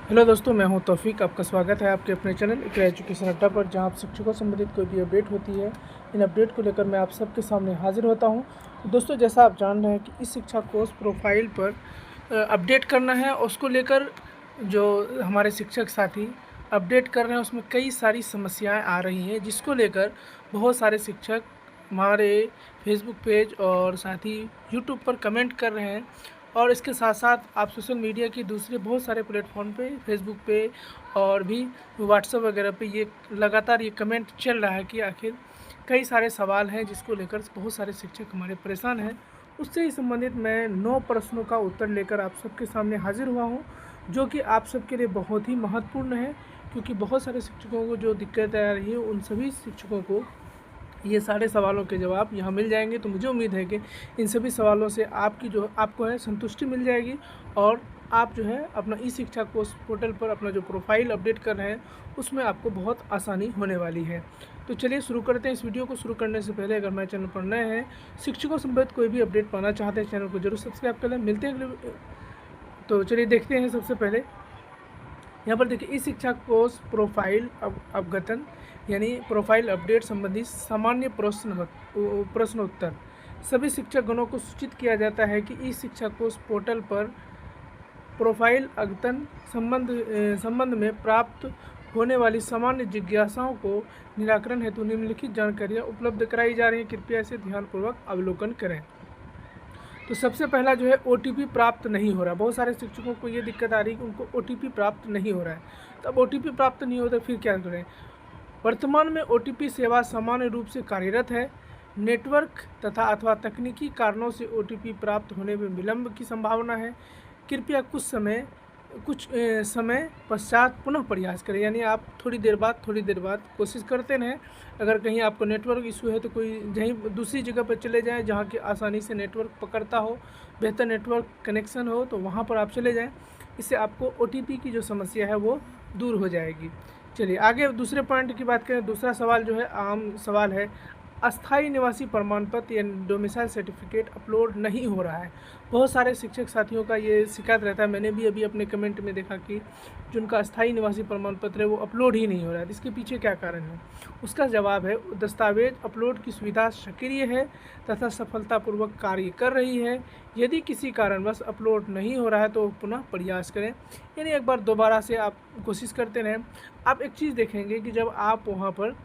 Hello दोस्तों, मैं हूं तौफीक। आपका स्वागत है आपके अपने चैनल इकरा एजुकेशन अड्डा पर, जहां आप शिक्षकों से संबंधित कोई भी अपडेट होती है। इन अपडेट को लेकर मैं आप सबके सामने हाजिर होता हूं। तो दोस्तों, जैसा आप जान रहे हैं कि इस शिक्षा कोर्स प्रोफाइल पर अपडेट करना है, उसको लेकर जो हमारे शिक्षक साथी अपडेट कर रहे हैं उसमें कई सारी समस्याएँ आ रही हैं, जिसको लेकर बहुत सारे शिक्षक हमारे फेसबुक पेज और साथ ही यूट्यूब पर कमेंट कर रहे हैं। और इसके साथ साथ आप सोशल मीडिया की दूसरे बहुत सारे प्लेटफॉर्म पे, फेसबुक पे और भी व्हाट्सएप वगैरह पे ये लगातार ये कमेंट चल रहा है कि आखिर कई सारे सवाल हैं जिसको लेकर बहुत सारे शिक्षक हमारे परेशान हैं। उससे ही संबंधित मैं 9 प्रश्नों का उत्तर लेकर आप सबके सामने हाजिर हुआ हूँ, जो कि आप सबके लिए बहुत ही महत्वपूर्ण है, क्योंकि बहुत सारे शिक्षकों को जो दिक्कत आ रही है उन सभी शिक्षकों को ये सारे सवालों के जवाब यहाँ मिल जाएंगे। तो मुझे उम्मीद है कि इन सभी सवालों से आपको है संतुष्टि मिल जाएगी, और आप जो है अपना ई शिक्षा कोर्स पोर्टल पर अपना जो प्रोफाइल अपडेट कर रहे हैं उसमें आपको बहुत आसानी होने वाली है। तो चलिए शुरू करते हैं। इस वीडियो को शुरू करने से पहले अगर मेरे चैनल पर नए हैं, शिक्षकों से संबंधित कोई भी अपडेट पाना चाहते हैं, चैनल को जरूर सब्सक्राइब कर लें। मिलते हैं अगले। तो चलिए देखते हैं। सबसे पहले यहाँ पर देखिए, ई शिक्षा कोर्स प्रोफाइल अवगतन यानी प्रोफाइल अपडेट संबंधी सामान्य प्रश्नोत्तर सभी शिक्षक गणों को सूचित किया जाता है कि ई शिक्षा कोर्स पोर्टल पर प्रोफाइल अद्यतन संबंध में प्राप्त होने वाली सामान्य जिज्ञासाओं को निराकरण हेतु निम्नलिखित जानकारियाँ उपलब्ध कराई जा रही हैं। कृपया इसे ध्यानपूर्वक अवलोकन करें। तो सबसे पहला जो है OTP प्राप्त नहीं हो रहा। बहुत सारे शिक्षकों को ये दिक्कत आ रही है कि उनको OTP प्राप्त नहीं हो रहा है। तो अब OTP प्राप्त नहीं होता फिर क्या करें? वर्तमान में OTP सेवा सामान्य रूप से कार्यरत है। नेटवर्क तथा अथवा तकनीकी कारणों से OTP प्राप्त होने में विलंब की संभावना है। कृपया कुछ समय पश्चात पुनः प्रयास करें। यानी आप थोड़ी देर बाद कोशिश करते रहें। अगर कहीं आपको नेटवर्क इशू है तो कोई कहीं दूसरी जगह पर चले जाएं जहां कि आसानी से नेटवर्क पकड़ता हो, बेहतर नेटवर्क कनेक्शन हो, तो वहां पर आप चले जाएं। इससे आपको OTP की जो समस्या है वो दूर हो जाएगी। चलिए आगे दूसरे पॉइंट की बात करें। दूसरा सवाल जो है आम सवाल है, अस्थायी निवासी प्रमाण पत्र या डोमिसाइल सर्टिफिकेट अपलोड नहीं हो रहा है। बहुत सारे शिक्षक साथियों का ये शिकायत रहता है। मैंने भी अभी अपने कमेंट में देखा कि जिनका अस्थायी निवासी प्रमाण पत्र है वो अपलोड ही नहीं हो रहा है। इसके पीछे क्या कारण है? उसका जवाब है, दस्तावेज अपलोड की सुविधा सक्रिय है तथा सफलतापूर्वक कार्य कर रही है। यदि किसी कारणवश अपलोड नहीं हो रहा है तो पुनः प्रयास करें। यानी एक बार दोबारा से आप कोशिश करते रहें। आप एक चीज़ देखेंगे कि जब आप वहाँ पर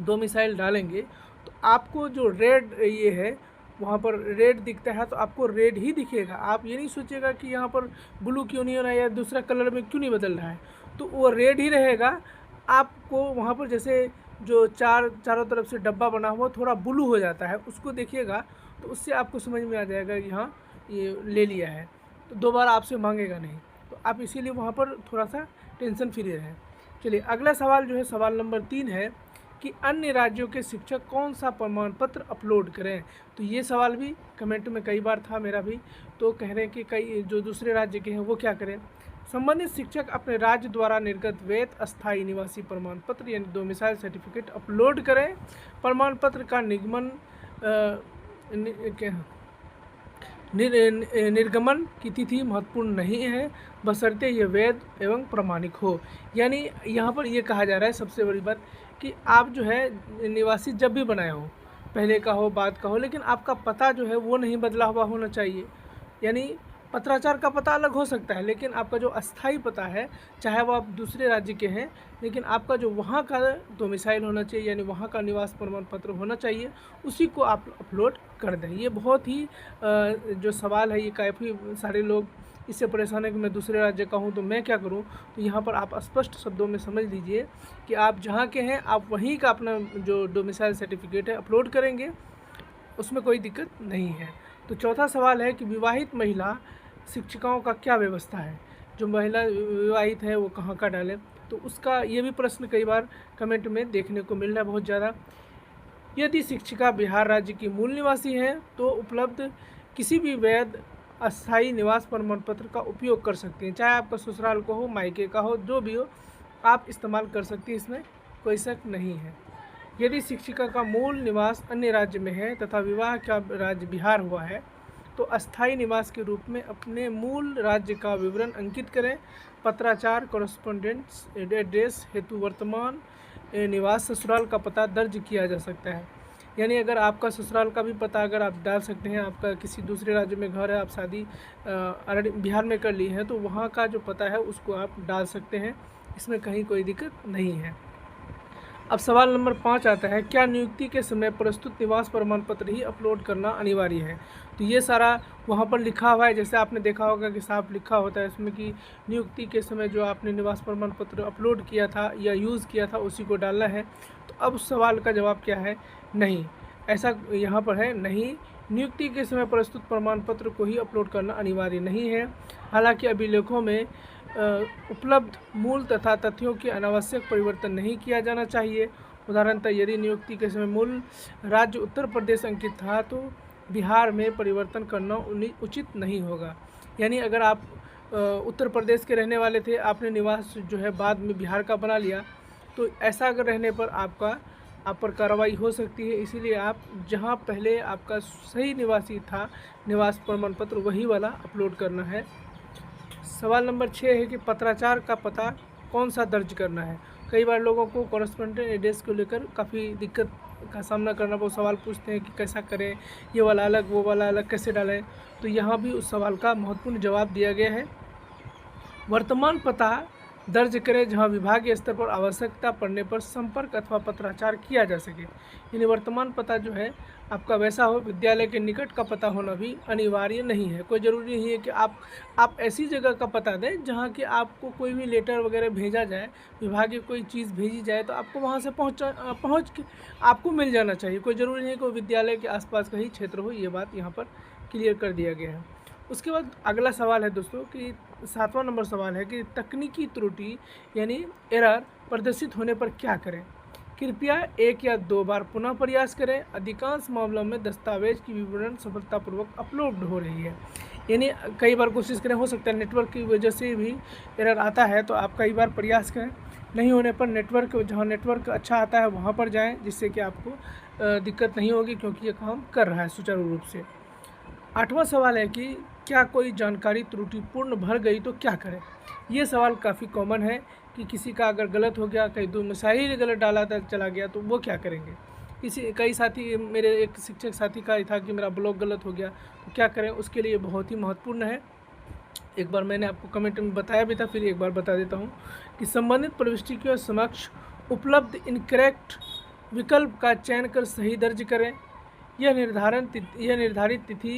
डोमिसाइल डालेंगे तो आपको जो रेड ये है वहाँ पर रेड दिखता है, तो आपको रेड ही दिखेगा। आप ये नहीं सोचिएगा कि यहाँ पर ब्लू क्यों नहीं हो रहा है या दूसरा कलर में क्यों नहीं बदल रहा है, तो वो रेड ही रहेगा। आपको वहाँ पर जैसे जो चारों तरफ से डब्बा बना हुआ थोड़ा ब्लू हो जाता है, उसको देखिएगा तो उससे आपको समझ में आ जाएगा कि हाँ ये ले लिया है, तो दोबारा आपसे मांगेगा नहीं। तो आप इसीलिए वहाँ पर थोड़ा सा टेंशन फ्री रहें। चलिए अगला सवाल जो है सवाल नंबर 3 है कि अन्य राज्यों के शिक्षक कौन सा प्रमाण पत्र अपलोड करें। तो ये सवाल भी कमेंट में कई बार था मेरा भी। तो कह रहे हैं कि कई जो दूसरे राज्य के हैं वो क्या करें। संबंधित शिक्षक अपने राज्य द्वारा निर्गत वैध अस्थायी निवासी प्रमाण पत्र यानी डोमिसाइल सर्टिफिकेट अपलोड करें। प्रमाण पत्र का निर्गमन की तिथि महत्वपूर्ण नहीं है, बशर्ते ये वैध एवं प्रमाणिक हो। यानी यहाँ पर ये कहा जा रहा है सबसे बड़ी बात कि आप जो है निवासी जब भी बनाए हो, पहले का हो बाद का हो, लेकिन आपका पता जो है वो नहीं बदला हुआ होना चाहिए। यानी पत्राचार का पता अलग हो सकता है, लेकिन आपका जो अस्थाई पता है, चाहे वो आप दूसरे राज्य के हैं, लेकिन आपका जो वहाँ का डोमिसाइल होना चाहिए यानी वहाँ का निवास प्रमाण पत्र होना चाहिए, उसी को आप अपलोड कर दें। ये बहुत ही जो सवाल है ये काफ़ी सारे लोग इससे परेशान है कि मैं दूसरे राज्य का हूँ तो मैं क्या करूँ। तो यहाँ पर आप स्पष्ट शब्दों में समझ लीजिए कि आप जहाँ के हैं आप वहीं का अपना जो डोमिसाइल सर्टिफिकेट है अपलोड करेंगे, उसमें कोई दिक्कत नहीं है। तो चौथा सवाल है कि विवाहित महिला शिक्षिकाओं का क्या व्यवस्था है। जो महिला विवाहित है वो कहाँ का डालें, तो उसका ये भी प्रश्न कई बार कमेंट में देखने को मिल रहा है बहुत ज़्यादा। यदि शिक्षिका बिहार राज्य की मूल निवासी हैं तो उपलब्ध किसी भी वैध अस्थायी निवास प्रमाण पत्र का उपयोग कर सकती हैं, चाहे आपका ससुराल का हो, मायके का हो, जो भी हो आप इस्तेमाल कर सकती हैं, इसमें कोई शक नहीं है। यदि शिक्षिका का मूल निवास अन्य राज्य में है तथा विवाह का राज्य बिहार हुआ है तो अस्थायी निवास के रूप में अपने मूल राज्य का विवरण अंकित करें। पत्राचार कॉरेस्पॉन्डेंस एड्रेस हेतु वर्तमान निवास ससुराल का पता दर्ज किया जा सकता है। यानी अगर आपका ससुराल का भी पता अगर आप डाल सकते हैं, आपका किसी दूसरे राज्य में घर है, आप शादी बिहार में कर ली है, तो वहाँ का जो पता है उसको आप डाल सकते हैं, इसमें कहीं कोई दिक्कत नहीं है। अब सवाल नंबर 5 आता है, क्या नियुक्ति के समय प्रस्तुत निवास प्रमाण पत्र ही अपलोड करना अनिवार्य है? तो ये सारा वहाँ पर लिखा हुआ है, जैसे आपने देखा होगा कि साफ लिखा होता है इसमें कि नियुक्ति के समय जो आपने निवास प्रमाण पत्र अपलोड किया था या यूज़ किया था उसी को डालना है। तो अब उस सवाल का जवाब क्या है? नहीं, ऐसा यहाँ पर है नहीं, नियुक्ति के समय प्रस्तुत प्रमाण पत्र को ही अपलोड करना अनिवार्य नहीं है। हालांकि अभिलेखों में उपलब्ध मूल तथा तथ्यों के अनावश्यक परिवर्तन नहीं किया जाना चाहिए। उदाहरणतः यदि नियुक्ति के समय मूल राज्य उत्तर प्रदेश अंकित था तो बिहार में परिवर्तन करना उचित नहीं होगा। यानी अगर आप उत्तर प्रदेश के रहने वाले थे, आपने निवास जो है बाद में बिहार का बना लिया, तो ऐसा अगर रहने पर आप पर कार्रवाई हो सकती है। इसीलिए आप जहां पहले आपका सही निवासी था निवास प्रमाण पत्र वही वाला अपलोड करना है। सवाल नंबर 6 है कि पत्राचार का पता कौन सा दर्ज करना है? कई बार लोगों को कॉरेस्पॉन्डेंट एड्रेस को लेकर काफ़ी दिक्कत का सामना करना, वो सवाल पूछते हैं कि कैसा करें, ये वाला अलग वो वाला अलग कैसे डालें। तो यहाँ भी उस सवाल का महत्वपूर्ण जवाब दिया गया है। वर्तमान पता दर्ज करें जहां विभागीय स्तर पर आवश्यकता पड़ने पर संपर्क अथवा पत्राचार किया जा सके। यानी वर्तमान पता जो है आपका वैसा हो, विद्यालय के निकट का पता होना भी अनिवार्य नहीं है। कोई ज़रूरी नहीं है कि आप ऐसी जगह का पता दें जहां कि आपको कोई भी लेटर वगैरह भेजा जाए, विभागीय कोई चीज़ भेजी जाए तो आपको वहां से पहुँच के आपको मिल जाना चाहिए। कोई ज़रूरी नहीं है कि विद्यालय के आसपास का ही क्षेत्र हो, ये बात यहाँ पर क्लियर कर दिया गया है। उसके बाद अगला सवाल है दोस्तों कि 7वां नंबर सवाल है कि तकनीकी त्रुटि यानी एरर प्रदर्शित होने पर क्या करें? कृपया 1 या 2 बार पुनः प्रयास करें। अधिकांश मामलों में दस्तावेज की विवरण सफलतापूर्वक अपलोड हो रही है। यानी कई बार कोशिश करें, हो सकता है नेटवर्क की वजह से भी एरर आता है, तो आप कई बार प्रयास करें। नहीं होने पर जहाँ नेटवर्क अच्छा आता है वहाँ पर जाएँ, जिससे कि आपको दिक्कत नहीं होगी, क्योंकि ये काम कर रहा है सुचारू रूप से। 8वां सवाल है कि क्या कोई जानकारी त्रुटिपूर्ण भर गई तो क्या करें? ये सवाल काफ़ी कॉमन है कि किसी का अगर गलत हो गया, कहीं 2 मिसाइल ही गलत डाला था चला गया, तो वो क्या करेंगे? कई साथी, मेरे एक शिक्षक साथी का ही था कि मेरा ब्लॉग गलत हो गया, तो क्या करें? उसके लिए बहुत ही महत्वपूर्ण है। एक बार मैंने आपको कमेंट में बताया भी था, फिर एक बार बता देता हूँ कि संबंधित प्रविष्टि के समक्ष उपलब्ध इनकरेक्ट विकल्प का चयन कर सही दर्ज करें। यह निर्धारित तिथि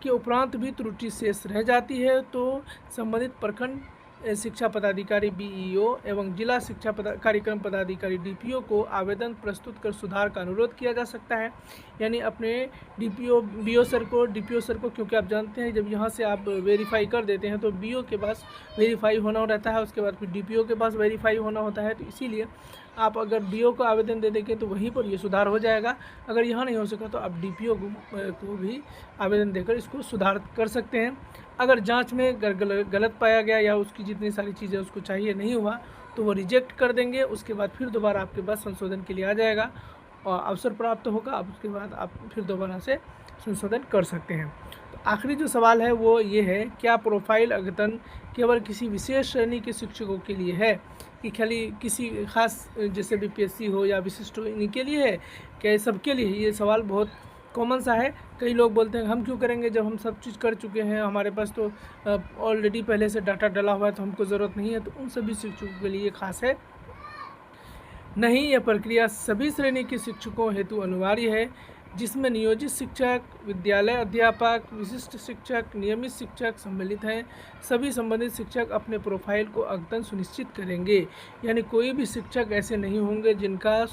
के उपरांत भी त्रुटि शेष रह जाती है तो संबंधित प्रखंड शिक्षा पदाधिकारी BEO एवं जिला शिक्षा कार्यक्रम पदाधिकारी DPO को आवेदन प्रस्तुत कर सुधार का अनुरोध किया जा सकता है। यानी अपने BO सर को, क्योंकि आप जानते हैं जब यहाँ से आप वेरीफाई कर देते हैं तो BO के पास वेरीफाई होना रहता है, उसके बाद फिर DPO के पास वेरीफाई होना होता है। तो इसीलिए आप अगर BO को आवेदन दे देंगे तो वहीं पर ये सुधार हो जाएगा। अगर यहाँ नहीं हो सका तो आप DPO को भी आवेदन देकर इसको सुधार कर सकते हैं। अगर जांच में गलत पाया गया या उसकी जितनी सारी चीज़ें उसको चाहिए नहीं हुआ तो वो रिजेक्ट कर देंगे। उसके बाद फिर दोबारा आपके पास संशोधन के लिए आ जाएगा और अवसर प्राप्त होगा। अब उसके बाद आप फिर दोबारा से संशोधन कर सकते हैं। तो आखिरी जो सवाल है वो ये है, क्या प्रोफाइल अद्यतन केवल किसी विशेष श्रेणी के शिक्षकों के लिए है कि खाली किसी खास जैसे BPSC हो या विशिष्ट हो इन्हीं के लिए है, क्या सबके लिए? ये सवाल बहुत कॉमन सा है। कई लोग बोलते हैं हम क्यों करेंगे जब हम सब चीज़ कर चुके हैं, हमारे पास तो ऑलरेडी पहले से डाटा डला हुआ है तो हमको ज़रूरत नहीं है। तो उन सभी शिक्षकों के लिए खास है नहीं, यह प्रक्रिया सभी श्रेणी के शिक्षकों हेतु अनिवार्य है, जिसमें नियोजित शिक्षक, विद्यालय अध्यापक, विशिष्ट शिक्षक, नियमित शिक्षक सम्मिलित हैं। सभी संबंधित शिक्षक अपने प्रोफाइल को अद्यतन सुनिश्चित करेंगे। यानी कोई भी शिक्षक ऐसे नहीं होंगे जिनका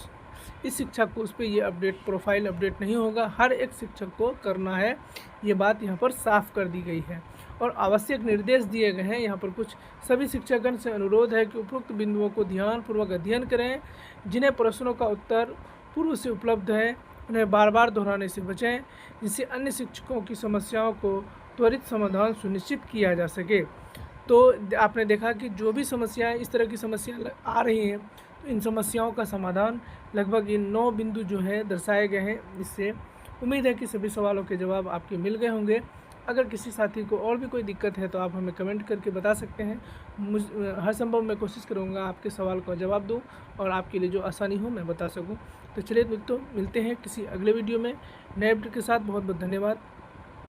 इस शिक्षक को उस पर ये प्रोफाइल अपडेट नहीं होगा। हर एक शिक्षक को करना है, ये बात यहाँ पर साफ कर दी गई है और आवश्यक निर्देश दिए गए हैं। यहाँ पर कुछ सभी शिक्षकगण से अनुरोध है कि उपरोक्त बिंदुओं को ध्यानपूर्वक अध्ययन करें। जिन्हें प्रश्नों का उत्तर पूर्व से उपलब्ध है उन्हें बार बार दोहराने से बचें, जिससे अन्य शिक्षकों की समस्याओं को त्वरित समाधान सुनिश्चित किया जा सके। तो आपने देखा कि जो भी समस्याएं, इस तरह की समस्या आ रही हैं, तो इन समस्याओं का समाधान लगभग इन 9 बिंदु जो है दर्शाए गए हैं, इससे उम्मीद है कि सभी सवालों के जवाब आपके मिल गए होंगे। अगर किसी साथी को और भी कोई दिक्कत है तो आप हमें कमेंट करके बता सकते हैं। हर संभव मैं कोशिश करूँगा आपके सवाल का जवाब दूँ और आपके लिए जो आसानी हो मैं बता सकूँ। तो चलिए मिलते हैं किसी अगले वीडियो में नए अपडेट के साथ। बहुत बहुत धन्यवाद।